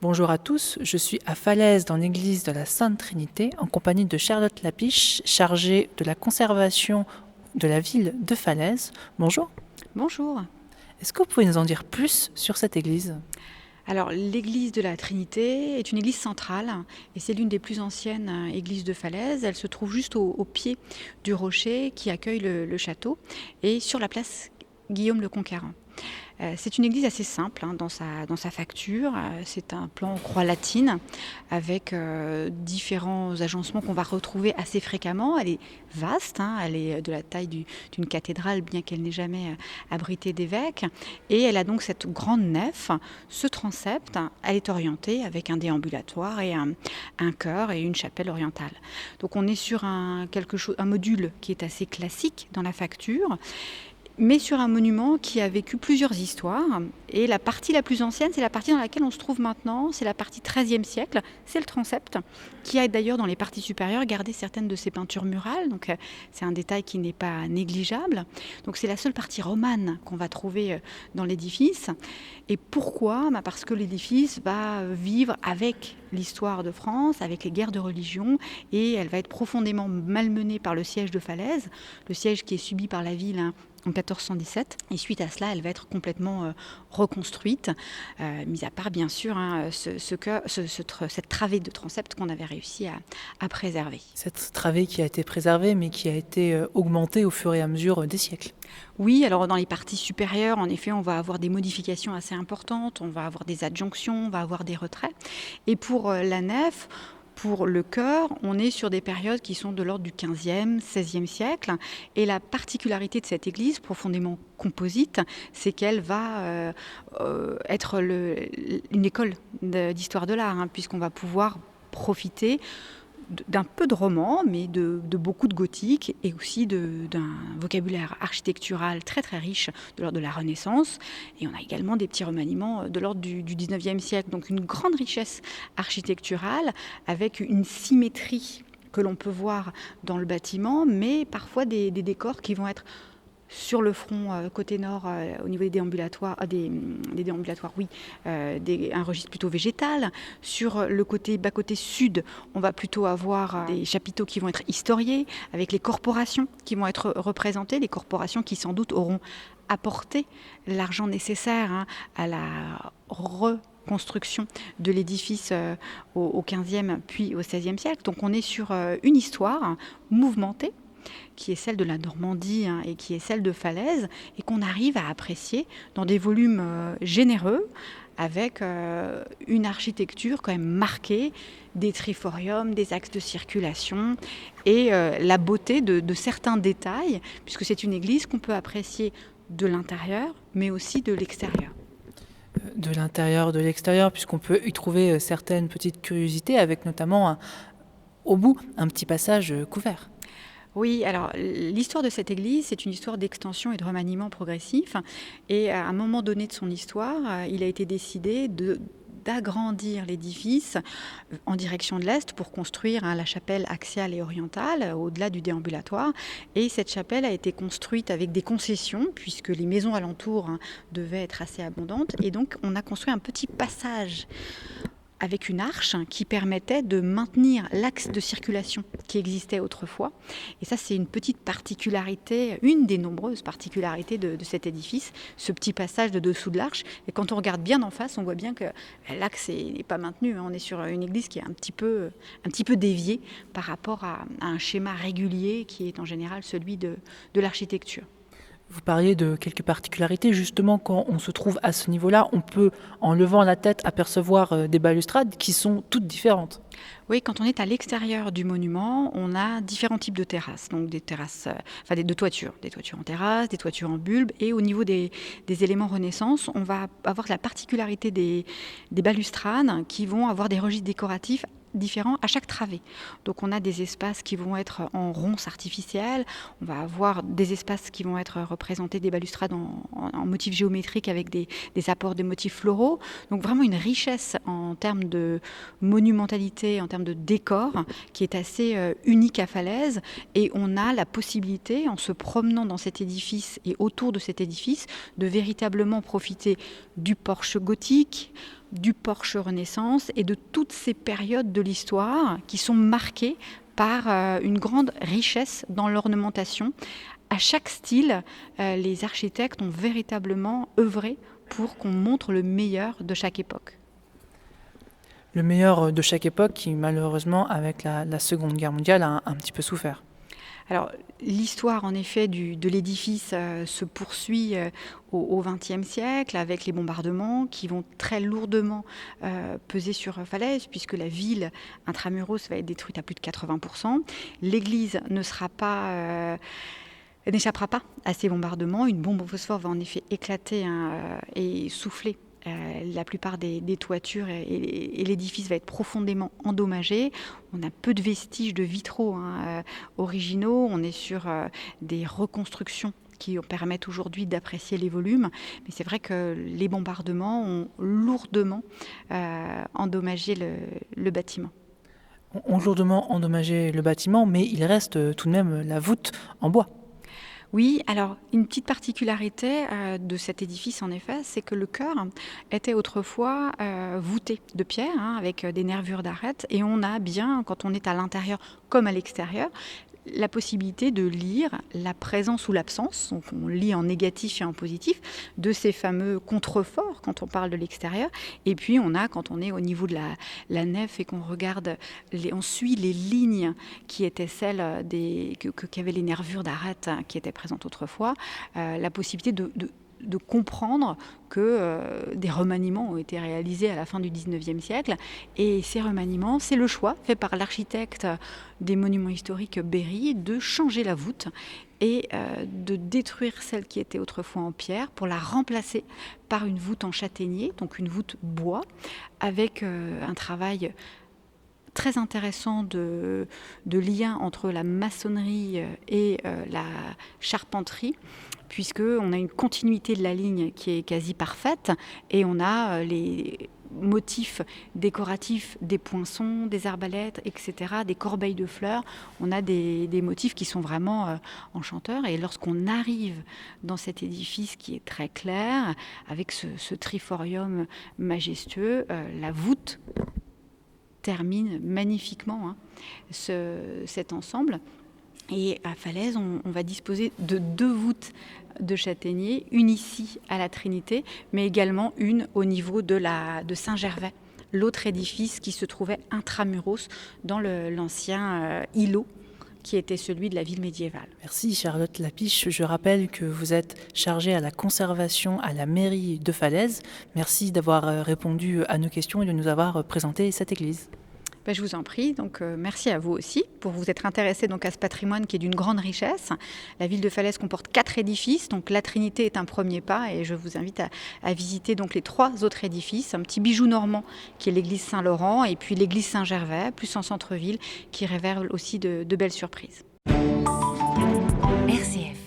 Bonjour à tous, je suis à Falaise dans l'église de la Sainte Trinité en compagnie de Charlotte Lapiche, chargée de la conservation de la ville de Falaise. Bonjour. Bonjour. Est-ce que vous pouvez nous en dire plus sur cette église ? Alors, l'église de la Trinité est une église centrale et c'est l'une des plus anciennes églises de Falaise. Elle se trouve juste au pied du rocher qui accueille le château et sur la place Guillaume le Conquérant. C'est une église assez simple dans sa facture. C'est un plan en croix latine avec différents agencements qu'on va retrouver assez fréquemment. Elle est vaste, elle est de la taille d'une cathédrale, bien qu'elle n'ait jamais abrité d'évêque. Et elle a donc cette grande nef, ce transept. Elle est orientée avec un déambulatoire et un chœur et une chapelle orientale. Donc on est sur un module qui est assez classique dans la facture, mais sur un monument qui a vécu plusieurs histoires. Et la partie la plus ancienne, c'est la partie dans laquelle on se trouve maintenant, c'est la partie XIIIe siècle, c'est le transept, qui a d'ailleurs dans les parties supérieures gardé certaines de ses peintures murales, donc c'est un détail qui n'est pas négligeable. Donc c'est la seule partie romane qu'on va trouver dans l'édifice. Et pourquoi ? Parce que l'édifice va vivre avec l'histoire de France, avec les guerres de religion, et elle va être profondément malmenée par le siège de Falaise, le siège qui est subi par la ville en 1417. Et suite à cela, elle va être complètement reconstruite, mis à part bien sûr cette travée de transept qu'on avait réussi à préserver. Cette travée qui a été préservée mais qui a été augmentée au fur et à mesure des siècles. Oui, alors dans les parties supérieures, en effet, on va avoir des modifications assez importantes, on va avoir des adjonctions, on va avoir des retraits. Et pour la nef, pour le chœur, on est sur des périodes qui sont de l'ordre du XVe, XVIe siècle. Et la particularité de cette église, profondément composite, c'est qu'elle va être une école d'histoire de l'art, puisqu'on va pouvoir profiter d'un peu de roman, mais de beaucoup de gothique et aussi d'un vocabulaire architectural très très riche de l'ordre de la Renaissance. Et on a également des petits remaniements de l'ordre du 19e siècle. Donc une grande richesse architecturale avec une symétrie que l'on peut voir dans le bâtiment, mais parfois des décors qui vont être sur le front côté nord, au niveau des déambulatoires, un registre plutôt végétal. Sur le bas-côté sud, on va plutôt avoir des chapiteaux qui vont être historiés, avec les corporations qui vont être représentées, les corporations qui sans doute auront apporté l'argent nécessaire à la reconstruction de l'édifice au XVe puis au XVIe siècle. Donc on est sur une histoire mouvementée, qui est celle de la Normandie et qui est celle de Falaise, et qu'on arrive à apprécier dans des volumes généreux, avec une architecture quand même marquée, des triforiums, des axes de circulation, et la beauté de certains détails, puisque c'est une église qu'on peut apprécier de l'intérieur, mais aussi de l'extérieur. De l'intérieur, de l'extérieur, puisqu'on peut y trouver certaines petites curiosités, avec notamment au bout un petit passage couvert. Oui, alors l'histoire de cette église, c'est une histoire d'extension et de remaniement progressif. Et à un moment donné de son histoire, il a été décidé d'agrandir l'édifice en direction de l'est pour construire la chapelle axiale et orientale au-delà du déambulatoire. Et cette chapelle a été construite avec des concessions puisque les maisons alentours devaient être assez abondantes. Et donc on a construit un petit passage avec une arche qui permettait de maintenir l'axe de circulation qui existait autrefois. Et ça, c'est une petite particularité, une des nombreuses particularités de cet édifice, ce petit passage de dessous de l'arche. Et quand on regarde bien en face, on voit bien que l'axe n'est pas maintenu. On est sur une église qui est un petit peu déviée par rapport à un schéma régulier qui est en général celui de l'architecture. Vous parliez de quelques particularités. Justement, quand on se trouve à ce niveau-là, on peut, en levant la tête, apercevoir des balustrades qui sont toutes différentes. Oui, quand on est à l'extérieur du monument, on a différents types de terrasses. Donc des terrasses, de toitures. Des toitures en terrasse, des toitures en bulbe. Et au niveau des éléments Renaissance, on va avoir la particularité des balustrades qui vont avoir des registres décoratifs différents à chaque travée. Donc on a des espaces qui vont être en ronces artificielles, on va avoir des espaces qui vont être représentés des balustrades en motifs géométriques avec des apports de motifs floraux. Donc vraiment une richesse en termes de monumentalité, en termes de décor qui est assez unique à Falaise, et on a la possibilité, en se promenant dans cet édifice et autour de cet édifice, de véritablement profiter du porche gothique, du porche Renaissance et de toutes ces périodes de l'histoire qui sont marquées par une grande richesse dans l'ornementation. À chaque style, les architectes ont véritablement œuvré pour qu'on montre le meilleur de chaque époque. Le meilleur de chaque époque qui, malheureusement, avec la Seconde Guerre mondiale, a un petit peu souffert. Alors, l'histoire, en effet, de l'édifice se poursuit au XXe siècle avec les bombardements qui vont très lourdement peser sur Falaise, puisque la ville intramuros va être détruite à plus de 80%. L'église n'échappera pas à ces bombardements. Une bombe au phosphore va en effet éclater et souffler la plupart des toitures et l'édifice va être profondément endommagé. On a peu de vestiges de vitraux originaux. On est sur des reconstructions qui permettent aujourd'hui d'apprécier les volumes. Mais c'est vrai que les bombardements ont lourdement endommagé le bâtiment. Ont lourdement endommagé le bâtiment, mais il reste tout de même la voûte en bois. Oui, alors une petite particularité de cet édifice en effet, c'est que le chœur était autrefois voûté de pierre avec des nervures d'arête et on a bien, quand on est à l'intérieur comme à l'extérieur, la possibilité de lire la présence ou l'absence, donc on lit en négatif et en positif, de ces fameux contreforts quand on parle de l'extérieur. Et puis on a, quand on est au niveau de la nef et qu'on regarde, on suit les lignes qui étaient celles qu'avaient les nervures d'arête qui étaient présentes autrefois, la possibilité de comprendre que des remaniements ont été réalisés à la fin du XIXe siècle. Et ces remaniements, c'est le choix fait par l'architecte des monuments historiques Berry de changer la voûte et de détruire celle qui était autrefois en pierre pour la remplacer par une voûte en châtaignier, donc une voûte bois, avec un travail très intéressant de lien entre la maçonnerie et la charpenterie, puisqu'on a une continuité de la ligne qui est quasi parfaite et on a les motifs décoratifs des poinçons, des arbalètes, etc., des corbeilles de fleurs. On a des motifs qui sont vraiment enchanteurs. Et lorsqu'on arrive dans cet édifice qui est très clair, avec ce triforium majestueux, la voûte termine magnifiquement cet ensemble. Et à Falaise, on va disposer de 2 voûtes de châtaignier, une ici à la Trinité, mais également une au niveau de Saint-Gervais, l'autre édifice qui se trouvait intramuros dans l'ancien îlot qui était celui de la ville médiévale. Merci Charlotte Lapiche. Je rappelle que vous êtes chargée à la conservation à la mairie de Falaise. Merci d'avoir répondu à nos questions et de nous avoir présenté cette église. Je vous en prie, donc merci à vous aussi pour vous être intéressé donc à ce patrimoine qui est d'une grande richesse. La ville de Falaise comporte 4 édifices, donc la Trinité est un premier pas et je vous invite à visiter donc les 3 autres édifices. Un petit bijou normand qui est l'église Saint-Laurent et puis l'église Saint-Gervais, plus en centre-ville, qui révèle aussi de belles surprises. RCF.